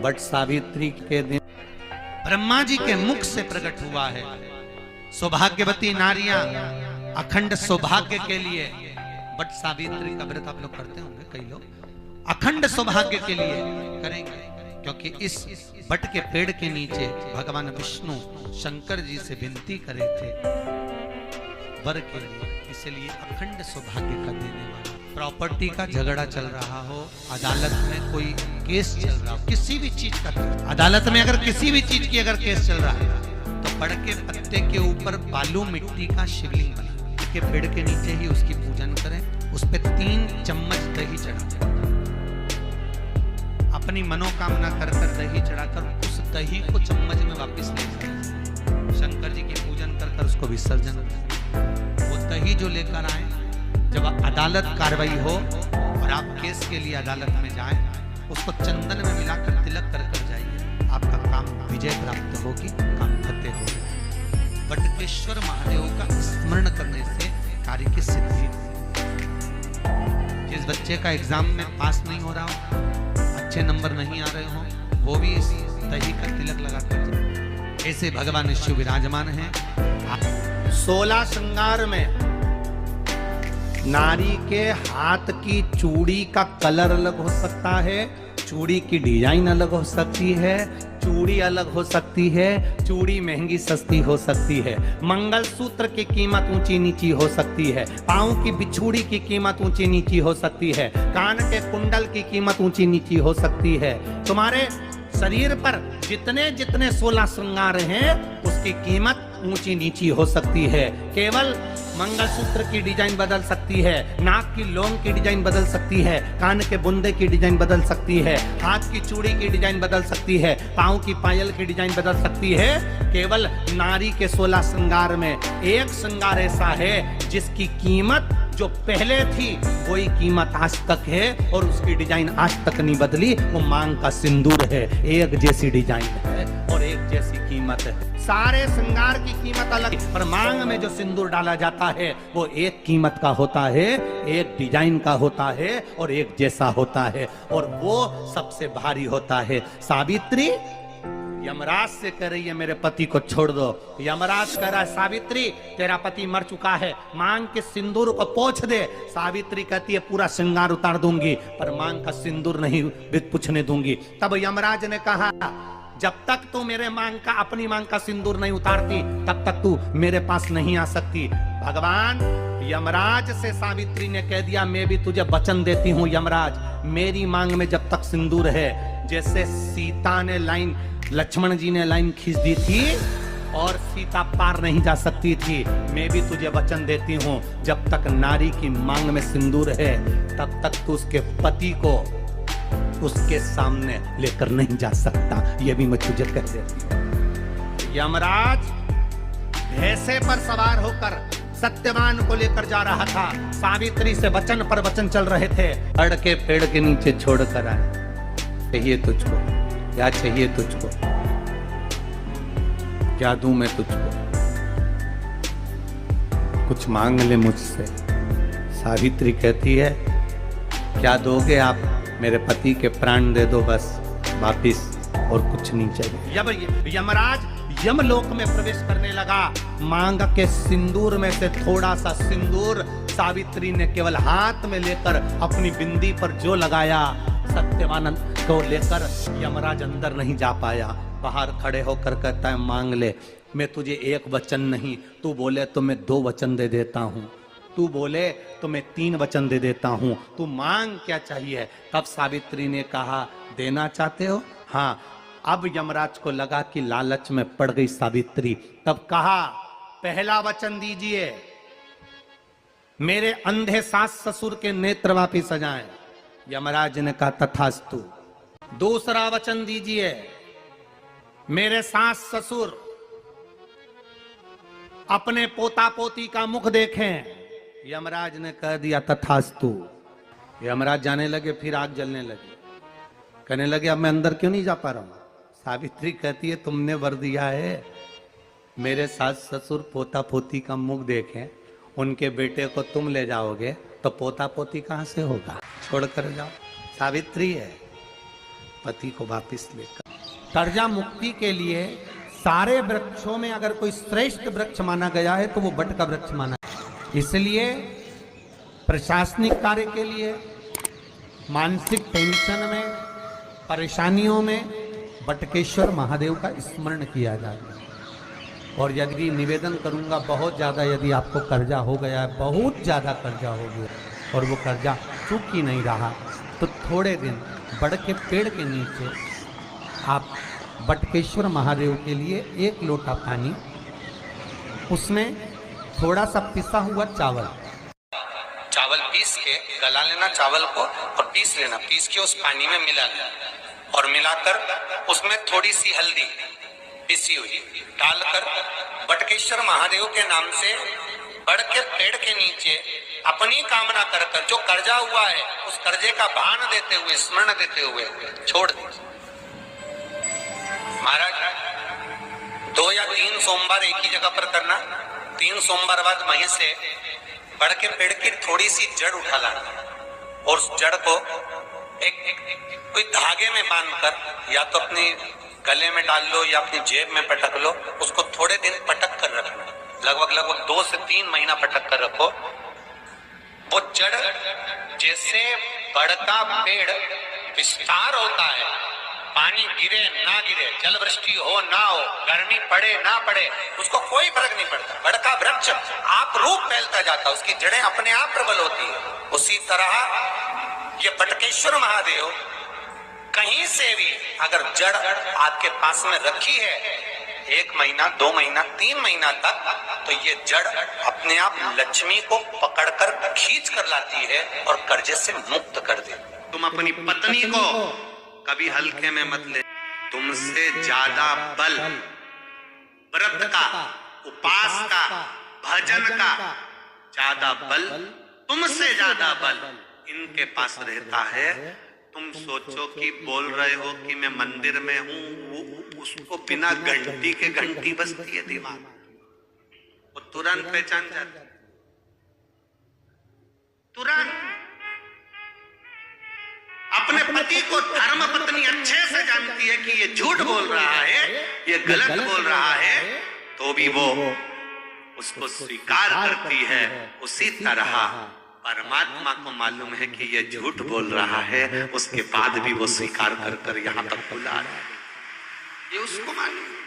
But Savitri के दिन ब्रह्मा जी के मुख से प्रकट हुआ है। सौभाग्यवती नारियां अखंड सौभाग्य के लिए बट सावित्री का व्रत आप लोग करते होंगे, कई लोग अखंड सौभाग्य के लिए करेंगे, क्योंकि इस बट के पेड़ के नीचे भगवान विष्णु शंकर जी से विनती करे थे वर के लिए, इसलिए अखंड सौभाग्य का देने वाला। प्रॉपर्टी का झगड़ा चल रहा हो, अदालत में कोई केस चल रहा हो, किसी भी चीज का, अदालत में अगर किसी भी चीज की अगर केस चल रहा है तो बड़ के पत्ते के ऊपर बालू मिट्टी का शिवलिंग बना के पेड़ के नीचे ही उसकी पूजन करें, उस पे 3 चम्मच दही चढ़ा, अपनी मनोकामना कर कर दही चढ़ाकर उस दही को चम्मच में वापस ले जाए, शंकर जी की पूजन कर कर उसको विसर्जन करें। वो दही जो लेकर आए, जब अदालत कार्रवाई हो और आप केस के लिए अदालत में जाएं, उसको चंदन में मिलाकर तिलक कर कर जाइए, आपका काम विजय प्राप्त होगी, काम फतेह होगा। बटकेश्वर महादेव का स्मरण करने से कार्य की सिद्धि। जिस बच्चे का एग्जाम में पास नहीं हो रहा हो, अच्छे नंबर नहीं आ रहे हो, वो भी इस दही का तिलक लगाकर, ऐसे भगवान शिव विराजमान हैं। 16 श्रृंगार में नारी के हाथ की चूड़ी का कलर अलग हो सकता है, चूड़ी की डिजाइन अलग हो सकती है, चूड़ी अलग हो सकती है, चूड़ी महंगी सस्ती हो सकती है, मंगलसूत्र की कीमत ऊंची नीची हो सकती है, पाँव की बिछुड़ी की कीमत ऊंची नीची हो सकती है, कान के कुंडल की कीमत ऊंची नीची हो सकती है। तुम्हारे शरीर पर जितने जितने 16 श्रृंगार हैं उसकी कीमत ऊंची नीची हो सकती है। केवल मंगलसूत्र की डिजाइन बदल सकती है, नाक की लौंग की डिजाइन बदल सकती है, कान के बुंदे की डिजाइन बदल सकती है, हाथ की चूड़ी की डिजाइन बदल सकती है, पाँव की पायल की डिजाइन बदल सकती है। केवल नारी के 16 श्रृंगार में एक श्रृंगार ऐसा है जिसकी कीमत जो पहले थी वही कीमत आज तक है और उसकी डिजाइन आज तक नहीं बदली। वो मांग का सिंदूर है, एक जैसी डिजाइन है और एक जैसी कीमत है। सारे श्रृंगार की कीमत अलग, पर मांग में जो सिंदूर डाला जाता है वो एक कीमत का होता है, एक डिजाइन का होता है और एक जैसा होता है, और वो सबसे भारी होता है। सावित्री यमराज से कह रही है मेरे पति को छोड़ दो। यमराज कह रहा है सावित्री तेरा पति मर चुका है, मांग के सिंदूर को पोंछ दे। सावित्री कहती है पूरा श्रृंगार उतार दूंगी पर मांग का सिंदूर नहीं पूछने दूंगी। तब यमराज ने कहा जब तक तू मेरे मांग का, अपनी मांग का सिंदूर नहीं उतारती तब तक तू मेरे पास नहीं आ सकती। भगवान यमराज से सावित्री ने कह दिया मैं भी तुझे वचन देती हूँ यमराज, मेरी मांग में जब तक सिंदूर है, जैसे सीता ने लाइन, लक्ष्मण जी ने लाइन खींच दी थी और सीता पार नहीं जा सकती थी, मैं भी तुझे वचन देती हूँ जब तक नारी की मांग में सिंदूर है तब तक तू उसके पति को उसके सामने लेकर नहीं जा सकता। ये भी मैं तुझे कह देती हूँ। यमराज भैंसे पर सवार होकर सत्यवान को लेकर जा रहा था, सावित्री से वचन पर वचन चल रहे थे। अड़ के पेड़ के नीचे छोड़कर आए, चाहिए तुझको, क्या चाहिए तुझको, क्या दूं मैं तुझको, कुछ मांग ले मुझसे। सावित्री कहती है क्या दोगे आप, मेरे पति के प्राण दे दो बस वापिस, और कुछ नहीं चाहिए। यमराज यमलोक में प्रवेश करने लगा, मांग के सिंदूर में से थोड़ा सा सिंदूर सावित्री ने केवल हाथ में लेकर अपनी बिंदी पर जो लगाया, सत्यवान को लेकर यमराज अंदर नहीं जा पाया। बाहर खड़े होकर कहता है मांग ले, मैं तुझे एक वचन नहीं, तू बोले तो मैं 2 वचन दे देता हूँ, तू बोले तो मैं 3 वचन दे देता हूँ, तू मांग क्या चाहिए। तब सावित्री ने कहा देना चाहते हो, हाँ। अब यमराज को लगा कि लालच में पड़ गई सावित्री, तब कहा पहला वचन दीजिए मेरे अंधे सास ससुर के नेत्र वापिस आ जाएं। यमराज ने कहा तथास्तु। दूसरा वचन दीजिए मेरे सास ससुर अपने पोता पोती का मुख देखें। यमराज ने कह दिया तथास्तु। यमराज जाने लगे, फिर आग जलने लगी, कहने लगे अब मैं अंदर क्यों नहीं जा पा रहा हूं। सावित्री कहती है तुमने वर दिया है मेरे सास ससुर पोता पोती का मुख देखें, उनके बेटे को तुम ले जाओगे तो पोता पोती कहां से होगा, छोड़ कर जाओ। सावित्री है पति को वापिस लेकर। कर्जा मुक्ति के लिए सारे वृक्षों में अगर कोई श्रेष्ठ वृक्ष माना गया है तो वो बट का वृक्ष माना है। इसलिए प्रशासनिक कार्य के लिए, मानसिक टेंशन में, परेशानियों में बटकेश्वर महादेव का स्मरण किया जाता है। और यदि निवेदन करूंगा, बहुत ज़्यादा यदि आपको कर्जा हो गया है, बहुत ज़्यादा कर्जा हो गया और वो कर्जा चूक ही नहीं रहा, तो थोड़े दिन बड़ के पेड़ के नीचे आप बटकेश्वर महादेव के लिए 1 लोटा पानी, उसमें थोड़ा सा पिसा हुआ चावल पीस के गला लेना चावल को और पीस लेना, पीस के उस पानी में मिला लेना और मिलाकर उसमें थोड़ी सी हल्दी पिसी हुई डालकर बटकेश्वर महादेव के नाम से बड़ के पेड़ के नीचे अपनी कामना कर कर जो कर्जा हुआ है उस कर्जे का भान देते हुए, स्मरण देते हुए छोड़ दीजिए। महाराज 2 या 3 सोमवार एक ही जगह पर करना, 3 सोमवार बाद वहीं से बड़ के पेड़ की थोड़ी सी जड़ उठा लाना और उस जड़ को एक कोई धागे में बांधकर या तो अपनी गले में डाल लो या अपनी जेब में पटक लो, उसको थोड़े दिन पटक कर रखना, लगभग 2 से 3 महीना पटक कर रखो। वो जड़ जैसे बड़ का पेड़ विस्तार होता है, पानी गिरे ना गिरे, जल वृष्टि हो ना हो, गर्मी पड़े ना पड़े, उसको कोई फर्क नहीं पड़ता। बड़ का वृक्ष आप रूप फैलता जाता, उसकी जड़ें अपने आप प्रबल होती है। उसी तरह ये बटकेश्वर महादेव कहीं से भी अगर जड़ आपके पास में रखी है 1 महीना, 2 महीना, 3 महीना तक, तो ये जड़ अपने आप लक्ष्मी को पकड़कर खींच कर लाती है और कर्जे से मुक्त कर दे। तुम अपनी पत्नी को कभी हल्के में मत ले। तुमसे ज्यादा बल व्रत का, उपास का, भजन का ज्यादा बल, तुमसे ज्यादा बल इनके पास रहता है। तुम सोचो कि बोल रहे हो कि मैं मंदिर में हूं, उसको बिना घंटी के घंटी बजती है दिमाग, वो तुरंत पहचान जाता, तुरंत। अपने पति को धर्म पत्नी अच्छे से जानती है कि ये झूठ बोल रहा है, ये गलत बोल रहा है, तो भी वो उसको स्वीकार करती है। उसी तरह परमात्मा को मालूम है कि ये झूठ बोल रहा है, उसके बाद भी वो स्वीकार कर कर यहाँ तक बुला रहा है, ये उसको मालूम है।